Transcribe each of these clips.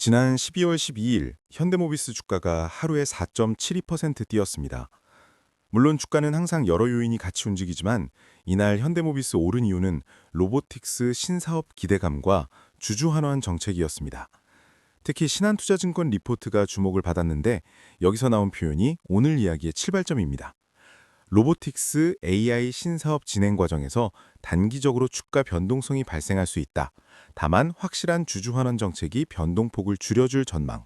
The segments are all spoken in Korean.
지난 12월 12일 현대모비스 주가가 하루에 4.72% 뛰었습니다. 물론 주가는 항상 여러 요인이 같이 움직이지만 이날 현대모비스 오른 이유는 로보틱스 신사업 기대감과 주주 환원 정책이었습니다. 특히 신한투자증권 리포트가 주목을 받았는데 여기서 나온 표현이 오늘 이야기의 출발점입니다. 로보틱스 AI 신사업 진행 과정에서 단기적으로 주가 변동성이 발생할 수 있다. 다만 확실한 주주 환원 정책이 변동폭을 줄여줄 전망.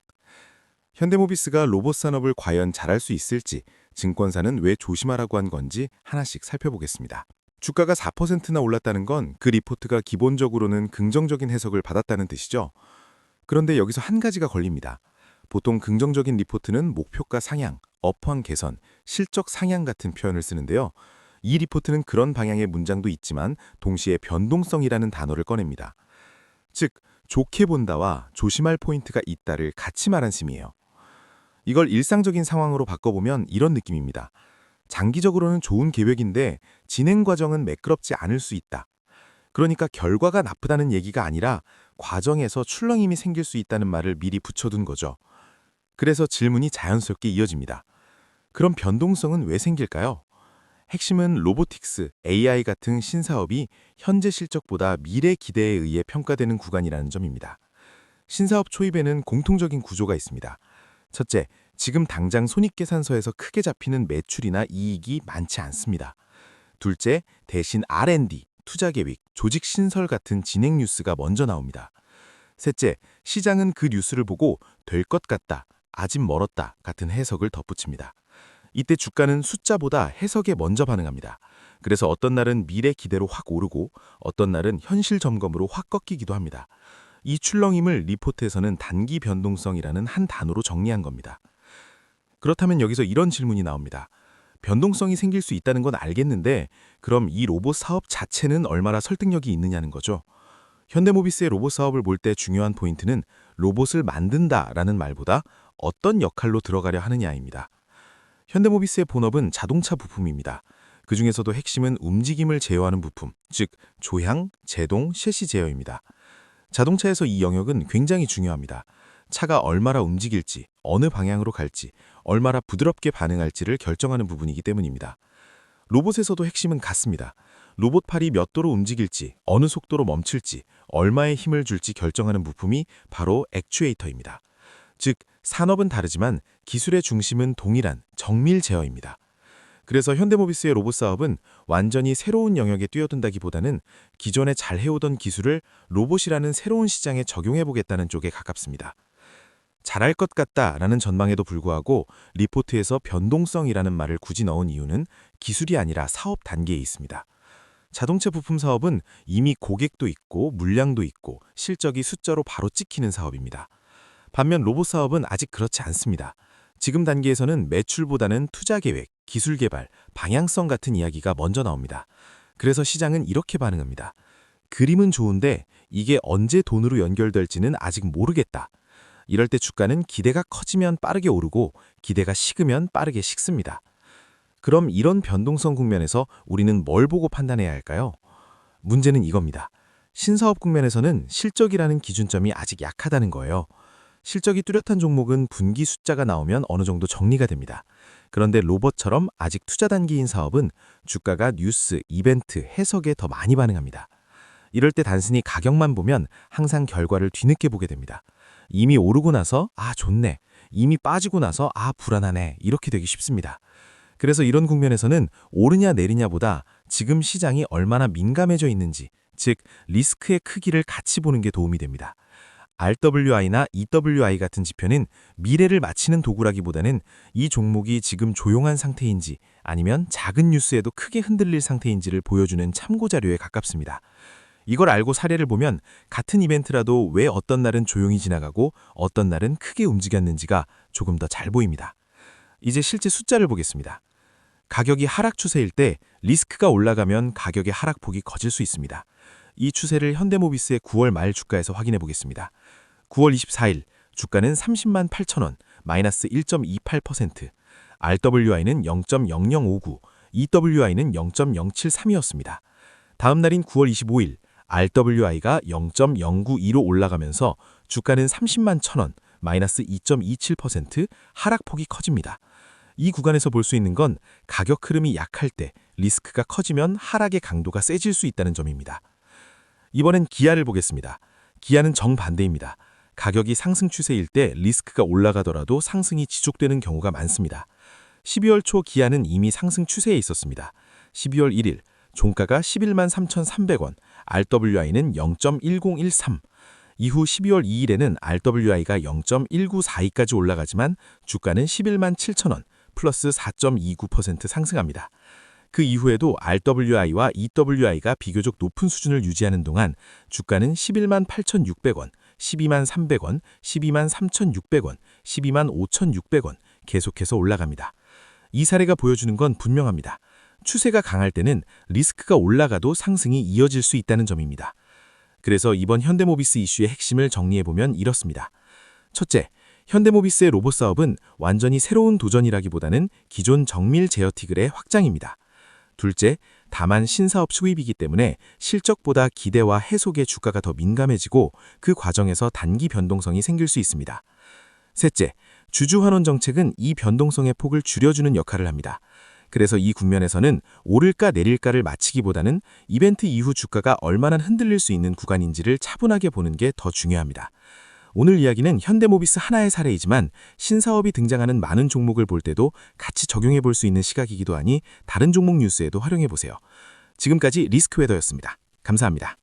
현대모비스가 로봇 산업을 과연 잘할 수 있을지, 증권사는 왜 조심하라고 한 건지 하나씩 살펴보겠습니다. 주가가 4%나 올랐다는 건 그 리포트가 기본적으로는 긍정적인 해석을 받았다는 뜻이죠. 그런데 여기서 한 가지가 걸립니다. 보통 긍정적인 리포트는 목표가 상향, 업황 개선, 실적 상향 같은 표현을 쓰는데요. 이 리포트는 그런 방향의 문장도 있지만 동시에 변동성이라는 단어를 꺼냅니다. 즉, 좋게 본다와 조심할 포인트가 있다를 같이 말한 셈이에요. 이걸 일상적인 상황으로 바꿔보면 이런 느낌입니다. 장기적으로는 좋은 계획인데 진행 과정은 매끄럽지 않을 수 있다. 그러니까 결과가 나쁘다는 얘기가 아니라 과정에서 출렁임이 생길 수 있다는 말을 미리 붙여둔 거죠. 그래서 질문이 자연스럽게 이어집니다. 그럼 변동성은 왜 생길까요? 핵심은 로보틱스, AI 같은 신사업이 현재 실적보다 미래 기대에 의해 평가되는 구간이라는 점입니다. 신사업 초입에는 공통적인 구조가 있습니다. 첫째, 지금 당장 손익계산서에서 크게 잡히는 매출이나 이익이 많지 않습니다. 둘째, 대신 R&D, 투자계획, 조직 신설 같은 진행 뉴스가 먼저 나옵니다. 셋째, 시장은 그 뉴스를 보고 될 것 같다, 아직 멀었다 같은 해석을 덧붙입니다. 이때 주가는 숫자보다 해석에 먼저 반응합니다. 그래서 어떤 날은 미래 기대로 확 오르고 어떤 날은 현실 점검으로 확 꺾이기도 합니다. 이 출렁임을 리포트에서는 단기 변동성이라는 한 단어로 정리한 겁니다. 그렇다면 여기서 이런 질문이 나옵니다. 변동성이 생길 수 있다는 건 알겠는데 그럼 이 로봇 사업 자체는 얼마나 설득력이 있느냐는 거죠. 현대모비스의 로봇 사업을 볼 때 중요한 포인트는 로봇을 만든다라는 말보다 어떤 역할로 들어가려 하느냐입니다. 현대모비스의 본업은 자동차 부품입니다. 그 중에서도 핵심은 움직임을 제어하는 부품, 즉 조향, 제동, 셰시 제어입니다. 자동차에서 이 영역은 굉장히 중요합니다. 차가 얼마나 움직일지, 어느 방향으로 갈지, 얼마나 부드럽게 반응할지를 결정하는 부분이기 때문입니다. 로봇에서도 핵심은 같습니다. 로봇팔이 몇 도로 움직일지, 어느 속도로 멈출지, 얼마의 힘을 줄지 결정하는 부품이 바로 액추에이터입니다. 즉, 산업은 다르지만 기술의 중심은 동일한 정밀 제어입니다. 그래서 현대모비스의 로봇 사업은 완전히 새로운 영역에 뛰어든다기보다는 기존에 잘 해오던 기술을 로봇이라는 새로운 시장에 적용해보겠다는 쪽에 가깝습니다. 잘할 것 같다라는 전망에도 불구하고 리포트에서 변동성이라는 말을 굳이 넣은 이유는 기술이 아니라 사업 단계에 있습니다. 자동차 부품 사업은 이미 고객도 있고 물량도 있고 실적이 숫자로 바로 찍히는 사업입니다. 반면 로봇 사업은 아직 그렇지 않습니다. 지금 단계에서는 매출보다는 투자 계획, 기술 개발, 방향성 같은 이야기가 먼저 나옵니다. 그래서 시장은 이렇게 반응합니다. 그림은 좋은데 이게 언제 돈으로 연결될지는 아직 모르겠다. 이럴 때 주가는 기대가 커지면 빠르게 오르고 기대가 식으면 빠르게 식습니다. 그럼 이런 변동성 국면에서 우리는 뭘 보고 판단해야 할까요? 문제는 이겁니다. 신사업 국면에서는 실적이라는 기준점이 아직 약하다는 거예요. 실적이 뚜렷한 종목은 분기 숫자가 나오면 어느 정도 정리가 됩니다. 그런데 로봇처럼 아직 투자 단계인 사업은 주가가 뉴스, 이벤트, 해석에 더 많이 반응합니다. 이럴 때 단순히 가격만 보면 항상 결과를 뒤늦게 보게 됩니다. 이미 오르고 나서 아 좋네, 이미 빠지고 나서 아 불안하네 이렇게 되기 쉽습니다. 그래서 이런 국면에서는 오르냐 내리냐보다 지금 시장이 얼마나 민감해져 있는지, 즉 리스크의 크기를 같이 보는 게 도움이 됩니다. RWI나 EWI 같은 지표는 미래를 맞히는 도구라기보다는 이 종목이 지금 조용한 상태인지 아니면 작은 뉴스에도 크게 흔들릴 상태인지를 보여주는 참고자료에 가깝습니다. 이걸 알고 사례를 보면 같은 이벤트라도 왜 어떤 날은 조용히 지나가고 어떤 날은 크게 움직였는지가 조금 더 잘 보입니다. 이제 실제 숫자를 보겠습니다. 가격이 하락 추세일 때 리스크가 올라가면 가격의 하락폭이 커질 수 있습니다. 이 추세를 현대모비스의 9월 말 주가에서 확인해 보겠습니다. 9월 24일 주가는 30만 8천 원, 마이너스 1.28%, RWI는 0.0059, EWI는 0.073이었습니다. 다음 날인 9월 25일 RWI가 0.092로 올라가면서 주가는 30만 1,000원, 마이너스 2.27% 하락폭이 커집니다. 이 구간에서 볼 수 있는 건 가격 흐름이 약할 때 리스크가 커지면 하락의 강도가 세질 수 있다는 점입니다. 이번엔 기아를 보겠습니다. 기아는 정반대입니다. 가격이 상승 추세일 때 리스크가 올라가더라도 상승이 지속되는 경우가 많습니다. 12월 초 기아는 이미 상승 추세에 있었습니다. 12월 1일 종가가 11만 3,300원, RWI는 0.1013. 이후 12월 2일에는 RWI가 0.1942까지 올라가지만 주가는 11만 7천원, 플러스 4.29% 상승합니다. 그 이후에도 RWI와 EWI가 비교적 높은 수준을 유지하는 동안 주가는 11만 8,600원, 12만 300원, 12만 3,600원, 12만 5,600원 계속해서 올라갑니다. 이 사례가 보여주는 건 분명합니다. 추세가 강할 때는 리스크가 올라가도 상승이 이어질 수 있다는 점입니다. 그래서 이번 현대모비스 이슈의 핵심을 정리해보면 이렇습니다. 첫째, 현대모비스의 로봇 사업은 완전히 새로운 도전이라기보다는 기존 정밀 제어티글의 확장입니다. 둘째, 다만 신사업 수입이기 때문에 실적보다 기대와 해속의 주가가 더 민감해지고 그 과정에서 단기 변동성이 생길 수 있습니다. 셋째, 주주환원 정책은 이 변동성의 폭을 줄여주는 역할을 합니다. 그래서 이 국면에서는 오를까 내릴까를 맞히기보다는 이벤트 이후 주가가 얼마나 흔들릴 수 있는 구간인지를 차분하게 보는 게 더 중요합니다. 오늘 이야기는 현대모비스 하나의 사례이지만 신사업이 등장하는 많은 종목을 볼 때도 같이 적용해 볼 수 있는 시각이기도 하니 다른 종목 뉴스에도 활용해 보세요. 지금까지 리스크웨더였습니다. 감사합니다.